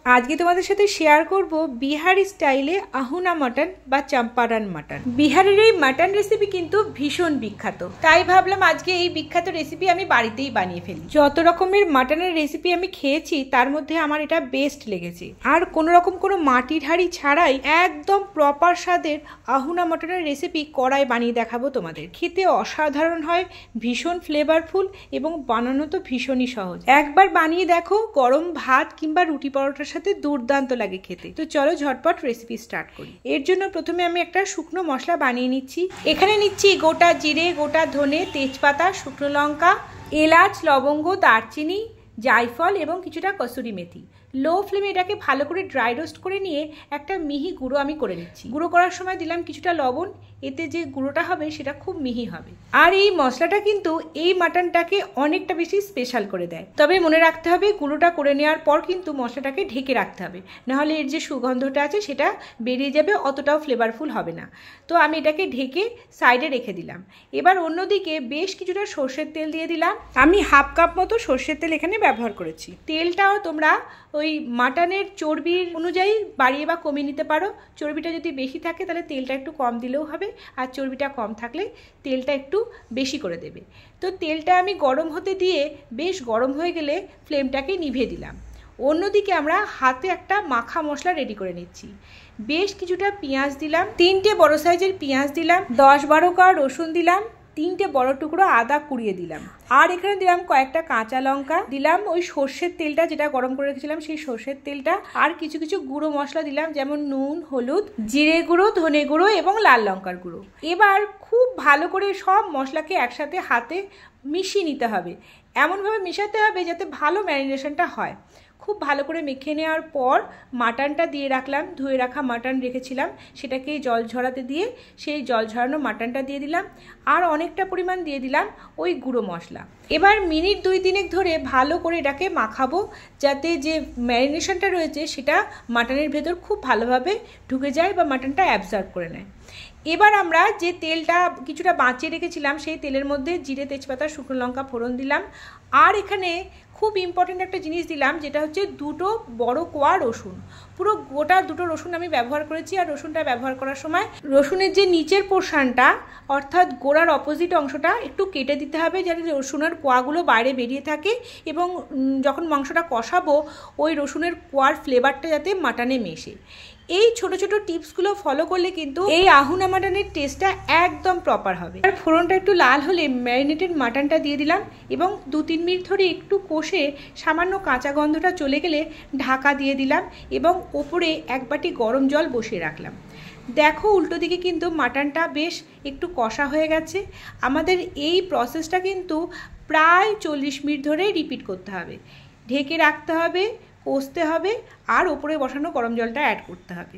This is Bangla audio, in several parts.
আজকে তোমাদের সাথে শেয়ার করব বিহারি স্টাইলে আহুনা মাটন বা চম্পারন মাটন। বিহারের এই মাটন রেসিপি কিন্তু ভীষণ বিখ্যাত, তাই ভাবলাম আজকে এই বিখ্যাত রেসিপি আমি বাড়িতেই বানিয়ে ফেলি। যত রকমের মাটনের রেসিপি আমি খেয়েছি তার মধ্যে আমার এটা বেস্ট লেগেছে। আর কোনো রকম কোনো মাটির হাঁড়ি ছাড়াই একদম প্রপার স্বাদের আহুনা মাটনের রেসিপি কড়াই বানিয়ে দেখাবো তোমাদের। খেতে অসাধারণ হয়, ভীষণ ফ্লেভারফুল এবং বানানো তো ভীষণই সহজ। একবার বানিয়ে দেখো, গরম ভাত কিংবা রুটি পরোটার সাথে দুর্দান্ত লাগে খেতে। তো চলো ঝটপট রেসিপি স্টার্ট করি। এর জন্য প্রথমে আমি একটা শুকনো মশলা বানিয়ে নিচ্ছি। এখানে নিচ্ছি গোটা জিরে, গোটা ধনে, তেজপাতা, শুকনো লঙ্কা, এলাচ, লবঙ্গ, দারচিনি, জায়ফল এবং কিছুটা কসুরি মেথি। লো ফ্লেমে এটাকে ভালো করে ড্রাই রোস্ট করে নিয়ে একটা মিহি গুঁড়ো আমি করে নিচ্ছি। গুঁড়ো করার সময় দিলাম কিছুটা লবণ, এতে যে গুঁড়োটা হবে সেটা খুব মিহি হবে। আর এই মশলাটা কিন্তু এই মাটনটাকে অনেকটা বেশি স্পেশাল করে দেয়। তবে মনে রাখতে হবে গুঁড়োটা করে নেওয়ার পর কিন্তু মশলাটাকে ঢেকে রাখতে হবে, নাহলে এর যে সুগন্ধটা আছে সেটা বেরিয়ে যাবে, অতটাও ফ্লেভারফুল হবে না। তো আমি এটাকে ঢেকে সাইডে রেখে দিলাম। এবার অন্যদিকে বেশ কিছুটা সর্ষের তেল দিয়ে দিলাম। আমি হাফ কাপ মতো সর্ষের তেল এখানে ব্যবহার করেছি। তেলটাও তোমরা ওই মাটনের চর্বির অনুযায়ী বাড়িয়ে বা কমিয়ে নিতে পারো। চর্বিটা যদি বেশি থাকে তাহলে তেলটা একটু কম দিলেও হবে, আর চর্বিটা কম থাকলে তেলটা একটু বেশি করে দেবে। তো তেলটা আমি গরম হতে দিয়ে বেশ গরম হয়ে গেলে ফ্লেমটাকে নিভিয়ে দিলাম। অন্যদিকে আমরা হাতে একটা মাখা মশলা রেডি করে নিচ্ছি। বেশ কিছুটা পেঁয়াজ দিলাম, 3টে বড় সাইজের পেঁয়াজ দিলাম, 10-12 কোয়া রসুন দিলাম, 3টে বড় টুকরো আদা কুড়িয়ে দিলাম, আর এখানে দিলাম কয়েকটা কাঁচা লঙ্কা, দিলাম ওই সর্ষের তেলটা যেটা গরম করে রেখেছিলাম সেই সর্ষের তেলটা, আর কিছু কিছু গুঁড়ো মশলা দিলাম, যেমন নুন, হলুদ, জিরে গুঁড়ো, ধনে গুঁড়ো এবং লাল লঙ্কার গুঁড়ো। এবার খুব ভালো করে সব মশলাকে একসাথে হাতে মিশিয়ে নিতে হবে। এমনভাবে মেশাতে হবে যাতে ভালো ম্যারিনেশনটা হয়। খুব ভালো করে মেখে নেওয়ার পর মাটনটা দিয়ে রাখলাম। ধুয়ে রাখা মাটন রেখেছিলাম, সেটাকে জল ঝরাতে দিয়ে সেই জল ঝরানো মাটনটা দিয়ে দিলাম, আর অনেকটা পরিমাণ দিয়ে দিলাম ওই গুঁড়ো মশলা। এবার মিনিট 2-3 ধরে ভালো করে এটাকে মাখাবো, যাতে যে ম্যারিনেশনটা রয়েছে সেটা মাটনের ভেতর খুব ভালোভাবে ঢুকে যায় বা মাটনটা অ্যাবজর্ব করে নেয়। এবার আমরা যে তেলটা কিছুটা বাঁচিয়ে রেখেছিলাম সেই তেলের মধ্যে জিরে, তেজপাতা, শুকনো লঙ্কা ফোড়ন দিলাম, আর এখানে খুব ইম্পর্টেন্ট একটা জিনিস দিলাম, যেটা হচ্ছে 2 বড় কোয়া রসুন। পুরো গোটা 2 রসুন আমি ব্যবহার করেছি। আর রসুনটা ব্যবহার করার সময় রসুনের যে নিচের পোর্শনটা অর্থাৎ গোড়ার অপোজিট অংশটা একটু কেটে দিতে হবে, যাতে রসুনের কোয়াগুলো বাইরে বেরিয়ে থাকে, এবং যখন মাংসটা কষাবো ওই রসুনের কোয়ার ফ্লেভারটা যাতে মাটনে মেশে। এই ছোট ছোট টিপসগুলো ফলো করলে কিন্তু এই আহুনা মাটনের টেস্টটা একদম প্রপার হবে। আর ফোড়নটা একটু লাল হলে ম্যারিনেটেড মাটনটা দিয়ে দিলাম এবং 2-3 মিনিট ধরে একটু কষে সামান্য কাঁচা গন্ধটা চলে গেলে ঢাকা দিয়ে দিলাম এবং ওপরে এক বাটি গরম জল বসিয়ে রাখলাম। দেখো উল্টো দিকে কিন্তু মাটনটা বেশ একটু কষা হয়ে গেছে। আমাদের এই প্রসেসটা কিন্তু প্রায় 40 মিনিট ধরে রিপিট করতে হবে। ঢেকে রাখতে হবে, কষতে হবে, আর ওপরে বসানো গরম জলটা অ্যাড করতে হবে।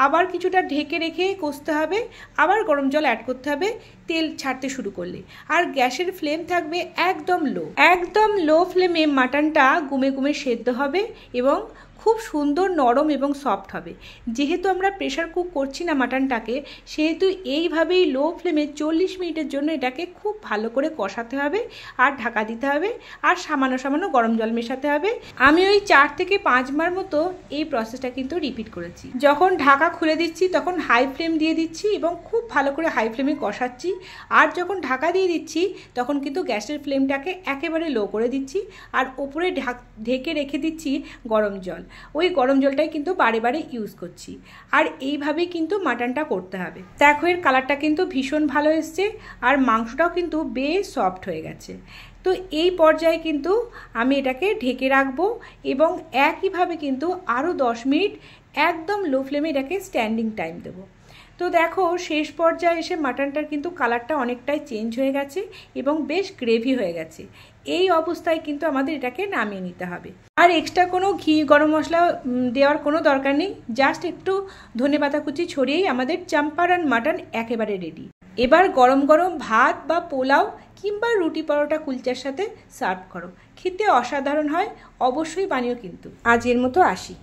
আবার কিছুটা ঢেকে রেখে কষতে হবে, আবার গরম জল অ্যাড করতে হবে তেল ছাড়তে শুরু করলে। আর গ্যাসের ফ্লেম থাকবে একদম লো ফ্লেমে। মাটনটা গুমে গুমে সেদ্ধ হবে এবং খুব সুন্দর নরম এবং সফট হবে। যেহেতু আমরা প্রেশার কুক করছি না মাটনটাকে, সেহেতু এইভাবেই লো ফ্লেমে 40 মিনিটের জন্য এটাকে খুব ভালো করে কষাতে হবে আর ঢাকা দিতে হবে, আর সামান্য সামান্য গরম জল মেশাতে হবে। আমি ওই 4 থেকে 5 বার মতো এই প্রসেসটা কিন্তু রিপিট করেছি। যখন ঢাকা খুলে দিচ্ছি তখন হাই ফ্লেম দিয়ে দিচ্ছি এবং খুব ভালো করে হাই ফ্লেমে কষাচ্ছি। আর যখন ঢাকা দিয়ে দিচ্ছি তখন কিন্তু গ্যাসের ফ্লেমটাকে একেবারে লো করে দিচ্ছি, আর ওপরে ঢেকে রেখে দিচ্ছি গরম জল। ওই গরম জলটাই কিন্তু বারে বারে ইউজ করছি। আর এইভাবেই কিন্তু মাটনটা করতে হবে। দেখো এর কালারটা কিন্তু ভীষণ ভালো এসছে, আর মাংসটাও কিন্তু বেশ সফট হয়ে গেছে। তো এই পর্যায়ে কিন্তু আমি এটাকে ঢেকে রাখবো এবং একইভাবে কিন্তু আরও 10 মিনিট একদম লো ফ্লেমে এটাকে স্ট্যান্ডিং টাইম দেবো। তো দেখো শেষ পর্যায়ে এসে মাটনটার কিন্তু কালারটা অনেকটাই চেঞ্জ হয়ে গেছে এবং বেশ গ্রেভি হয়ে গেছে। এই অবস্থায় কিন্তু আমাদের এটাকে নামিয়ে নিতে হবে। আর এক্সট্রা কোনো ঘি, গরম মশলা দেওয়ার কোনো দরকার নেই। জাস্ট একটু ধনেপাতা কুচি ছড়িয়েই আমাদের চম্পারন মাটন একেবারে রেডি। এবার গরম গরম ভাত বা পোলাও কিংবা রুটি পরোটা কুলচার সাথে সার্ভ করো। খেতে অসাধারণ হয়, অবশ্যই বানিও কিন্তু। আজকের মতো আসি।